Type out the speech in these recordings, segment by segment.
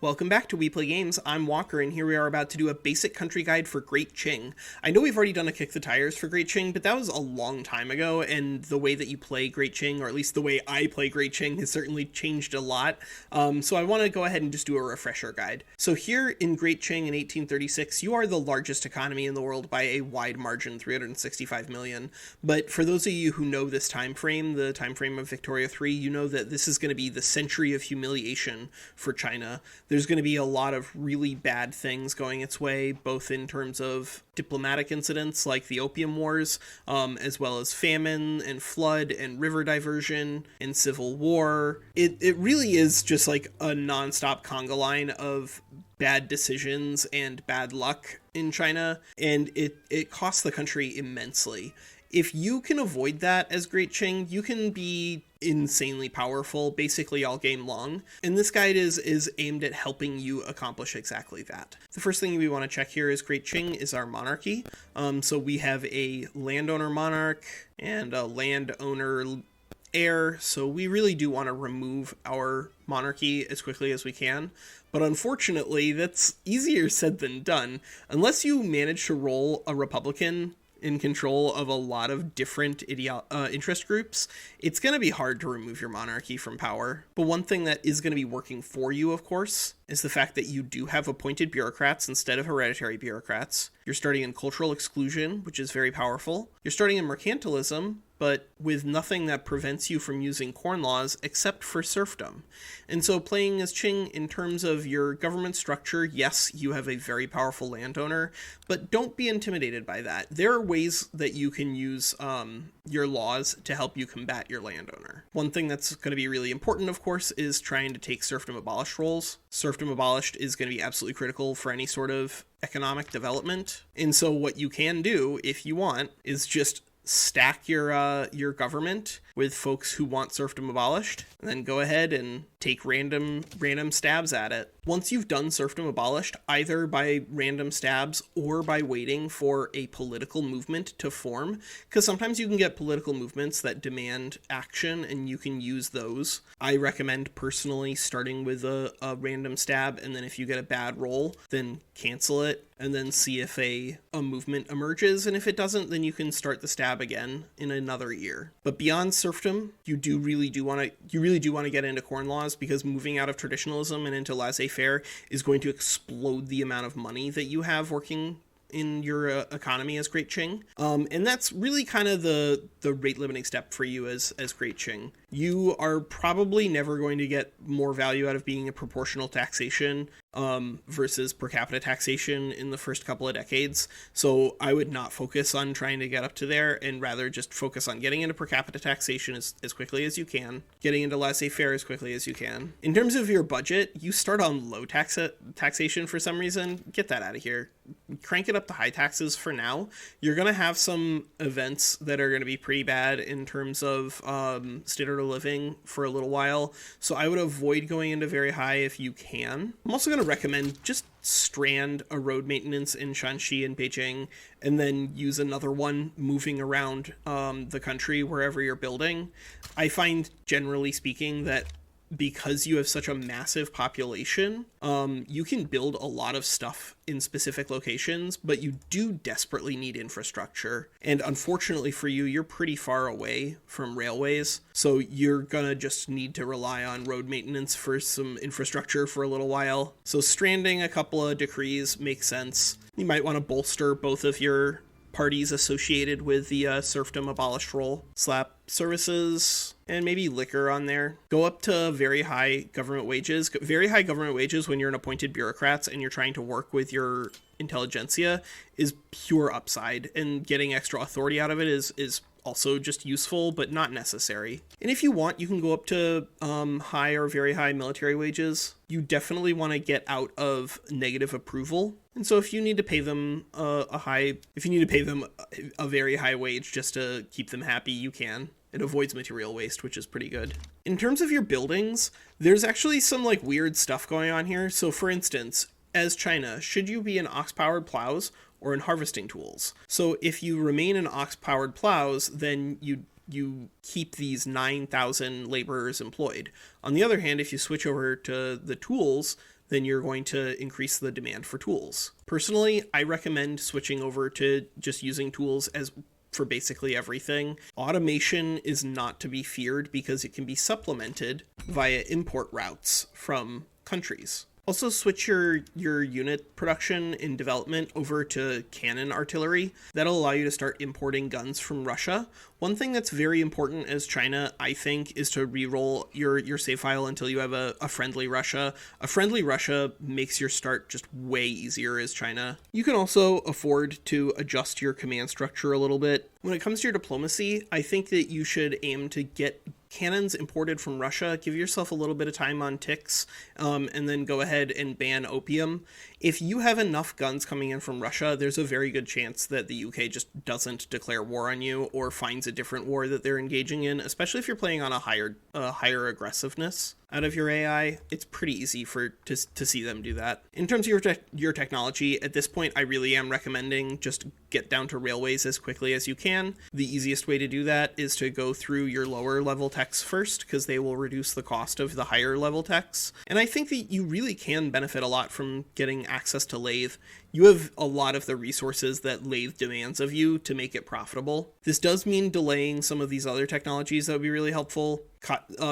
Welcome back to We Play Games. I'm Walker, and here we are about to do a basic country guide for Great Qing. I know we've already done a Kick the Tires for Great Qing, but that was a long time ago, and the way that you play Great Qing, or at least the way I play Great Qing, has certainly changed a lot. So I want to go ahead and just do a refresher guide. So here in Great Qing in 1836, you are the largest economy in the world by a wide margin, 365 million. But for those of you who know this time frame, the time frame of Victoria III, you know that this is going to be the century of humiliation for China. There's going to be a lot of really bad things going its way, both in terms of diplomatic incidents like the Opium Wars, as well as famine and flood and river diversion and civil war. It really is just like a nonstop conga line of bad decisions and bad luck in China, and it costs the country immensely. If you can avoid that as Great Qing, you can be insanely powerful basically all game long, and this guide is aimed at helping you accomplish exactly that. The first thing we want to check here is Great Qing is our monarchy. So we have a landowner monarch and a landowner heir, so we really do want to remove our monarchy as quickly as we can. But unfortunately, that's easier said than done. Unless you manage to roll a Republican in control of a lot of different interest groups, it's going to be hard to remove your monarchy from power. But one thing that is going to be working for you, of course, is the fact that you do have appointed bureaucrats instead of hereditary bureaucrats. You're starting in cultural exclusion, which is very powerful. You're starting in mercantilism, but with nothing that prevents you from using corn laws except for serfdom. And so playing as Qing in terms of your government structure, yes, you have a very powerful landowner, but don't be intimidated by that. There are ways that you can use your laws to help you combat your landowner. One thing that's going to be really important, of course, is trying to take serfdom abolished roles. Serfdom abolished is going to be absolutely critical for any sort of economic development. And so what you can do, if you want, is just stack your government with folks who want serfdom abolished, and then go ahead and take random stabs at it. Once you've done serfdom abolished, either by random stabs or by waiting for a political movement to form, because sometimes you can get political movements that demand action and you can use those. I recommend personally starting with a random stab, and then if you get a bad roll, then cancel it and then see if a movement emerges, and if it doesn't, then you can start the stab again in another year. But beyond serfdom, you really do want to get into corn laws, because moving out of traditionalism and into laissez-faire is going to explode the amount of money that you have working in your economy as Great Qing. And that's really kind of the rate limiting step for you as Great Qing. You are probably never going to get more value out of being a proportional taxation versus per capita taxation in the first couple of decades. So I would not focus on trying to get up to there, and rather just focus on getting into per capita taxation as quickly as you can, getting into laissez-faire as quickly as you can. In terms of your budget, you start on low taxation for some reason. Get that out of here. Crank it up to high taxes for now. You're going to have some events that are going to be pretty bad in terms of standard of living for a little while, so I would avoid going into very high if you can. I'm also going to recommend just strand a road maintenance in Shanxi and Beijing, and then use another one moving around the country wherever you're building. I find, generally speaking, that because you have such a massive population, you can build a lot of stuff in specific locations, but you do desperately need infrastructure. And unfortunately for you, you're pretty far away from railways, so you're gonna just need to rely on road maintenance for some infrastructure for a little while. So stranding a couple of decrees makes sense. You might want to bolster both of your parties associated with the serfdom abolished role. Slap services and maybe liquor on there. Go up to very high government wages. Very high government wages when you're an appointed bureaucrat and you're trying to work with your intelligentsia is pure upside, and getting extra authority out of it is also just useful, but not necessary. And if you want, you can go up to high or very high military wages. You definitely want to get out of negative approval. And so if you need to pay them a very high wage just to keep them happy, you can. It avoids material waste, which is pretty good. In terms of your buildings, there's actually some weird stuff going on here. So for instance, as China, should you be in ox-powered plows or in harvesting tools? So if you remain in ox-powered plows, then you keep these 9,000 laborers employed. On the other hand, if you switch over to the tools, then you're going to increase the demand for tools. Personally, I recommend switching over to just using tools as for basically everything. Automation is not to be feared because it can be supplemented via import routes from countries. Also switch your unit production in development over to cannon artillery. That'll allow you to start importing guns from Russia. One thing that's very important as China, I think, is to re-roll your save file until you have a friendly Russia. A friendly Russia makes your start just way easier as China. You can also afford to adjust your command structure a little bit. When it comes to your diplomacy, I think that you should aim to get cannons imported from Russia. Give yourself a little bit of time on ticks, and then go ahead and ban opium. If you have enough guns coming in from Russia, there's a very good chance that the UK just doesn't declare war on you or finds a different war that they're engaging in, especially if you're playing on a higher aggressiveness out of your AI. It's pretty easy to see them do that. In terms of your technology, at this point, I really am recommending just get down to railways as quickly as you can. The easiest way to do that is to go through your lower level techs first, because they will reduce the cost of the higher level techs. And I think that you really can benefit a lot from getting access to Lathe. You have a lot of the resources that Lathe demands of you to make it profitable. This does mean delaying some of these other technologies that would be really helpful.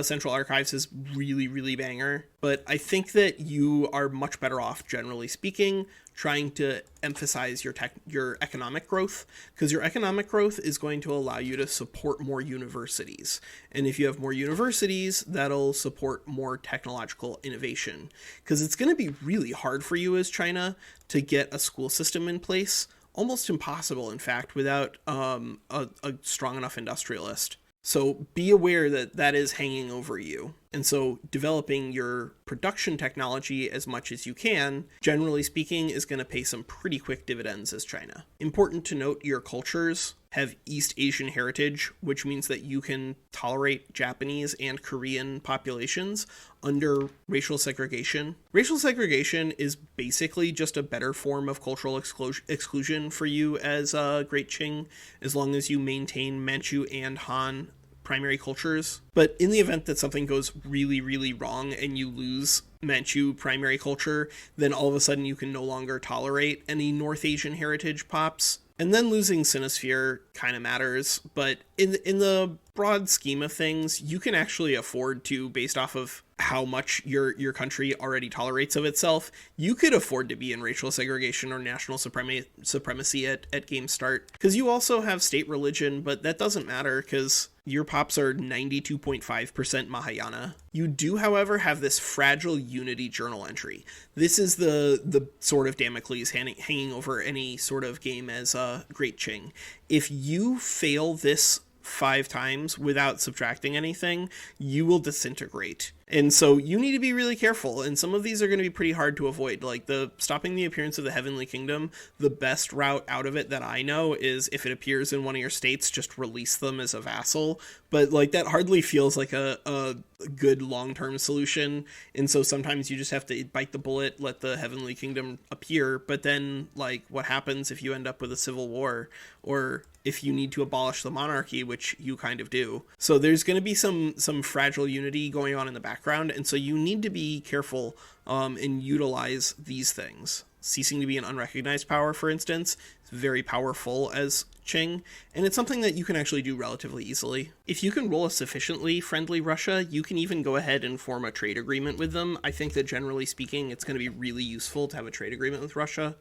Central Archives is really, really banger, but I think that you are much better off, generally speaking, trying to emphasize your economic growth, because your economic growth is going to allow you to support more universities. And if you have more universities, that'll support more technological innovation, because it's going to be really hard for you as China to get a school system in place, almost impossible, in fact, without a strong enough industrialist. So be aware that that is hanging over you. And so developing your production technology as much as you can, generally speaking, is going to pay some pretty quick dividends as China. Important to note, your cultures have East Asian heritage, which means that you can tolerate Japanese and Korean populations under racial segregation. Racial segregation is basically just a better form of cultural exclusion for you as Great Qing, as long as you maintain Manchu and Han primary cultures. But in the event that something goes really, really wrong and you lose Manchu primary culture, then all of a sudden you can no longer tolerate any North Asian heritage pops. And then losing Sinosphere kind of matters, but in the broad scheme of things, you can actually afford to, based off of how much your country already tolerates of itself, you could afford to be in racial segregation or national supremacy at game start. Because you also have state religion, but that doesn't matter because your pops are 92.5% Mahayana. You do, however, have this fragile unity journal entry. This is the sword of Damocles hanging over any sort of game as Great Qing. If you fail this 5 times without subtracting anything, you will disintegrate. And so you need to be really careful, and some of these are going to be pretty hard to avoid. Like the stopping the appearance of the Heavenly Kingdom, the best route out of it that I know is if it appears in one of your states, just release them as a vassal. But like that hardly feels like a good long-term solution, and so sometimes you just have to bite the bullet, let the Heavenly Kingdom appear. But then, like, what happens if you end up with a civil war, or if you need to abolish the monarchy, which you kind of do? So there's going to be some fragile unity going on in the background, and so you need to be careful and utilize these things. Ceasing to be an unrecognized power, for instance, is very powerful as Qing, and it's something that you can actually do relatively easily. If you can roll a sufficiently friendly Russia, you can even go ahead and form a trade agreement with them. I think that generally speaking, it's going to be really useful to have a trade agreement with Russia.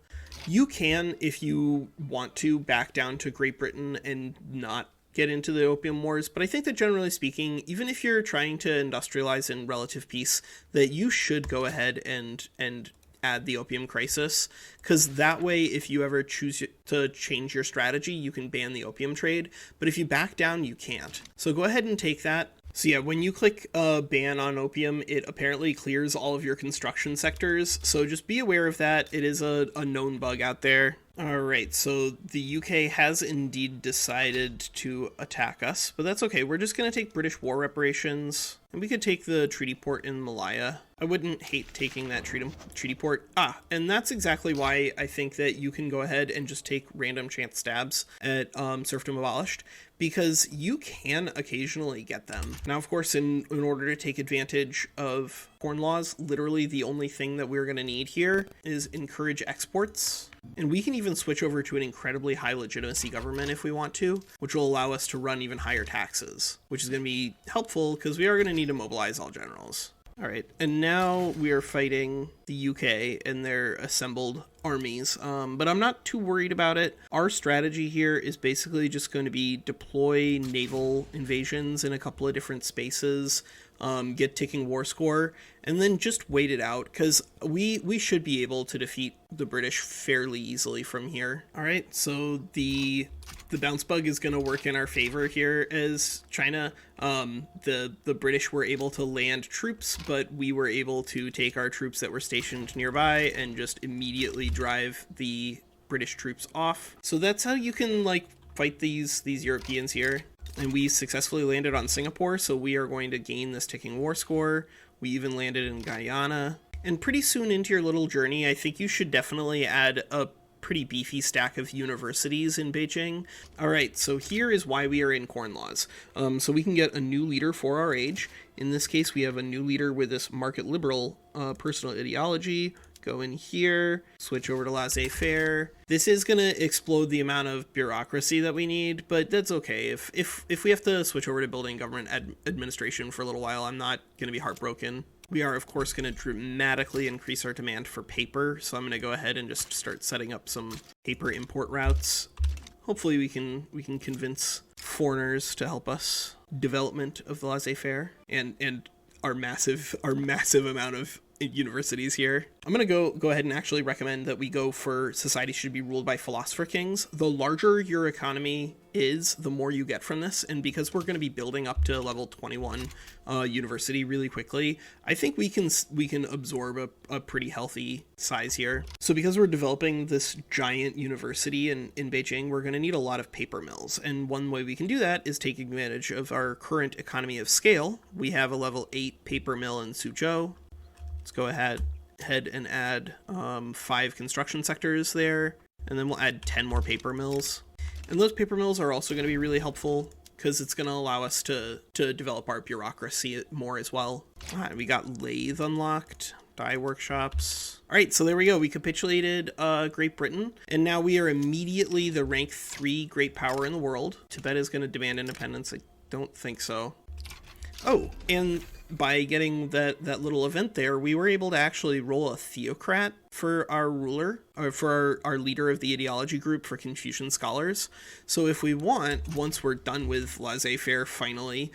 You can, if you want to, back down to Great Britain and not get into the Opium Wars, but I think that generally speaking, even if you're trying to industrialize in relative peace, that you should go ahead and add the Opium Crisis, because that way, if you ever choose to change your strategy, you can ban the opium trade, but if you back down, you can't. So go ahead and take that. So yeah, when you click ban on opium, it apparently clears all of your construction sectors, so just be aware of that. It is a known bug out there. All right, so the UK has indeed decided to attack us, but that's okay. We're just going to take British war reparations, and we could take the treaty port in Malaya. I wouldn't hate taking that treaty port. And that's exactly why I think that you can go ahead and just take random chance stabs at serfdom abolished, because you can occasionally get them. Now, of course, in order to take advantage of corn laws, literally the only thing that we're going to need here is encourage exports. And we can even switch over to an incredibly high legitimacy government if we want to, which will allow us to run even higher taxes, which is going to be helpful because we are going to need to mobilize all generals. All right, and now we are fighting the UK and their assembled armies, but I'm not too worried about it. Our strategy here is basically just going to be deploy naval invasions in a couple of different spaces, get ticking war score, and then just wait it out, because we should be able to defeat the British fairly easily from here. All right, so the bounce bug is going to work in our favor here as China. The British were able to land troops, but we were able to take our troops that were stationed nearby and just immediately drive the British troops off. So that's how you can like fight these Europeans here. And we successfully landed on Singapore, so we are going to gain this ticking war score. We even landed in Guyana. And pretty soon into your little journey, I think you should definitely add a pretty beefy stack of universities in Beijing. All right, so here is why we are in corn laws. So we can get a new leader for our age. In this case, we have a new leader with this market liberal personal ideology. Go in here, switch over to laissez-faire. This is going to explode the amount of bureaucracy that we need, but that's okay. If we have to switch over to building government administration for a little while, I'm not going to be heartbroken. We are, of course, going to dramatically increase our demand for paper, so I'm going to go ahead and just start setting up some paper import routes. Hopefully we can convince foreigners to help us. Development of the laissez-faire and our massive amount of universities here. I'm going to go ahead and actually recommend that we go for society should be ruled by philosopher kings. The larger your economy is, the more you get from this, and because we're going to be building up to level 21 university really quickly, I think we can absorb a pretty healthy size here. So because we're developing this giant university in Beijing, we're going to need a lot of paper mills, and one way we can do that is take advantage of our current economy of scale. We have a level 8 paper mill in Suzhou. Let's go ahead and add 5 construction sectors there, and then we'll add 10 more paper mills. And those paper mills are also going to be really helpful because it's going to allow us to develop our bureaucracy more as well. We got lathe unlocked, dye workshops. All right, so there we go. We capitulated Great Britain, and now we are immediately the rank 3 great power in the world. Tibet is going to demand independence. I don't think so. Oh, and by getting that little event there, we were able to actually roll a theocrat for our ruler, or for our leader of the ideology group for Confucian scholars. So if we want, once we're done with laissez-faire finally,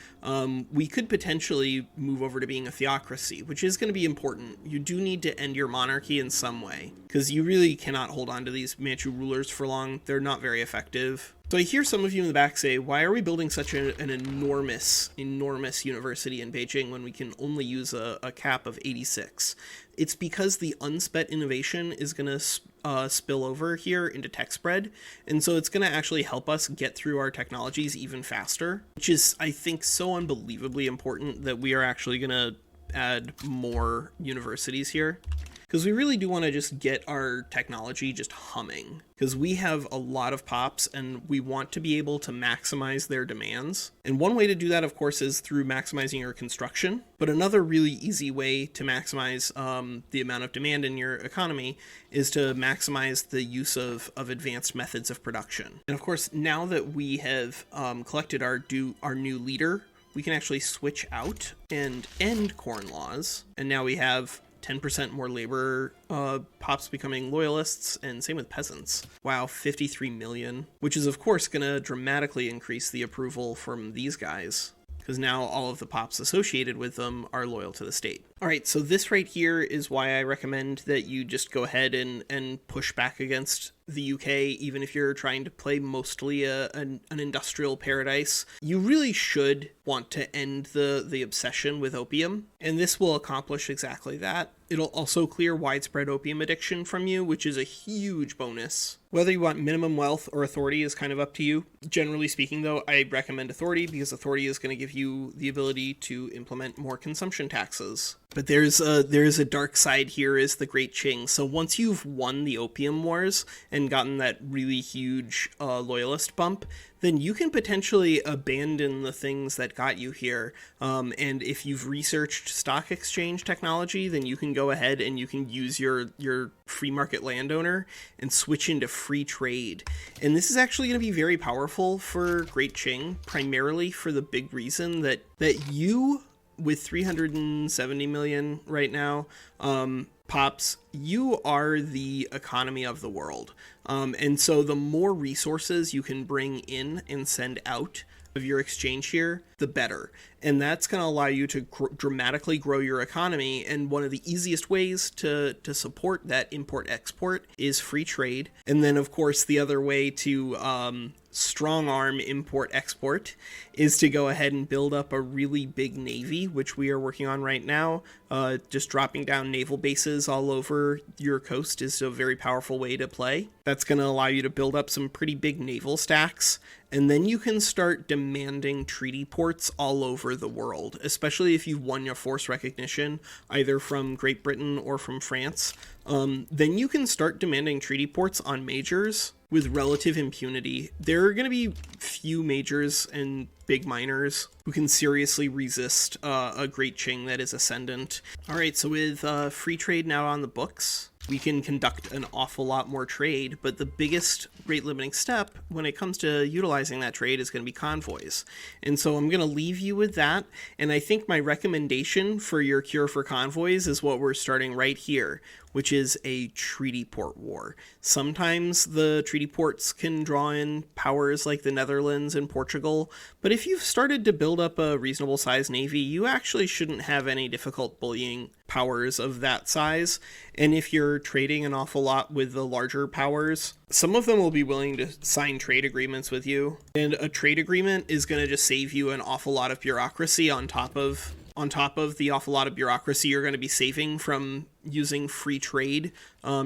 we could potentially move over to being a theocracy, which is going to be important. You do need to end your monarchy in some way, because you really cannot hold on to these Manchu rulers for long. They're not very effective. So I hear some of you in the back say, why are we building such an enormous university in Beijing when we can only use a cap of 86? It's because the unspent innovation is going to spill over here into tech spread, and so it's going to actually help us get through our technologies even faster, which is, I think, so unbelievably important that we are actually going to add more universities here. Because we really do want to just get our technology just humming. Because we have a lot of pops and we want to be able to maximize their demands. And one way to do that, of course, is through maximizing your construction. But another really easy way to maximize the amount of demand in your economy is to maximize the use of advanced methods of production. And of course, now that we have collected our new leader, we can actually switch out and end corn laws. And now we have 10% more labor pops becoming loyalists, and same with peasants. Wow, 53 million, which is of course going to dramatically increase the approval from these guys, because now all of the pops associated with them are loyal to the state. All right, so this right here is why I recommend that you just go ahead and push back against the UK, even if you're trying to play mostly an industrial paradise, you really should want to end the obsession with opium. And this will accomplish exactly that. It'll also clear widespread opium addiction from you, which is a huge bonus. Whether you want minimum wealth or authority is kind of up to you. Generally speaking, though, I recommend authority because authority is going to give you the ability to implement more consumption taxes. But there's a dark side here is the Great Qing. So once you've won the Opium Wars and gotten that really huge loyalist bump, then you can potentially abandon the things that got you here. And if you've researched stock exchange technology, then you can go ahead and you can use your free market landowner and switch into free trade. And this is actually going to be very powerful for Great Qing, primarily for the big reason that you, with 370 million right now, Pops, you are the economy of the world. And so the more resources you can bring in and send out of your exchange here, the better. And that's going to allow you to dramatically grow your economy. And one of the easiest ways to support that import-export is free trade. And then, of course, the other way to strong arm import-export is to go ahead and build up a really big navy, which we are working on right now. Just dropping down naval bases all over your coast is a very powerful way to play. That's going to allow you to build up some pretty big naval stacks. And then you can start demanding treaty ports all over the world, especially if you've won your force recognition, either from Great Britain or from France. Then you can start demanding treaty ports on majors with relative impunity. There are going to be few majors and big minors who can seriously resist a Great Qing that is ascendant. All right, so with free trade now on the books, we can conduct an awful lot more trade, but the biggest rate limiting step when it comes to utilizing that trade is going to be convoys. And so I'm going to leave you with that, and I think my recommendation for your cure for convoys is what we're starting right here, which is a treaty port war. Sometimes the treaty ports can draw in powers like the Netherlands and Portugal, but if you've started to build up a reasonable sized navy, you actually shouldn't have any difficult bullying powers of that size. And if you're trading an awful lot with the larger powers, some of them will be willing to sign trade agreements with you. And a trade agreement is going to just save you an awful lot of bureaucracy on top of the awful lot of bureaucracy you're going to be saving from using free trade.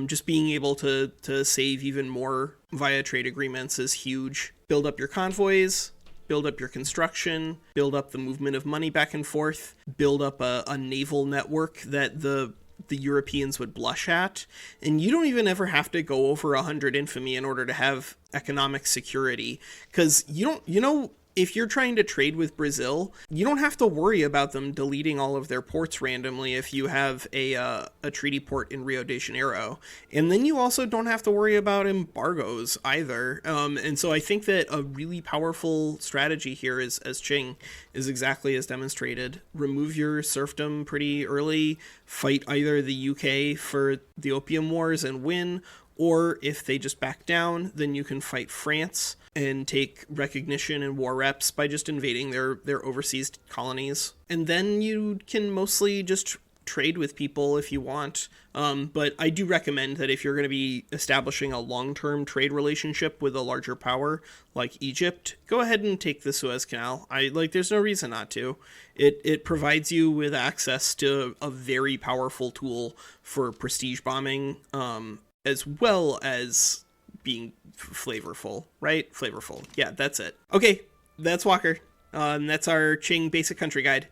Just being able to save even more via trade agreements is huge. Build up your convoys, build up your construction, build up the movement of money back and forth, build up a naval network that the Europeans would blush at, and you don't even ever have to go over 100 infamy in order to have economic security, because if you're trying to trade with Brazil, you don't have to worry about them deleting all of their ports randomly if you have a treaty port in Rio de Janeiro. And then you also don't have to worry about embargoes either. And so I think that a really powerful strategy here as Qing is exactly as demonstrated. Remove your serfdom pretty early, fight either the UK for the Opium Wars and win, or if they just back down, then you can fight France and take recognition and war reps by just invading their overseas colonies. And then you can mostly just trade with people if you want. But I do recommend that if you're going to be establishing a long-term trade relationship with a larger power like Egypt, go ahead and take the Suez Canal. There's no reason not to. It provides you with access to a very powerful tool for prestige bombing, as well as being flavorful, right? Flavorful. Yeah, that's it. Okay, that's Walker. That's our Qing Basic Country Guide.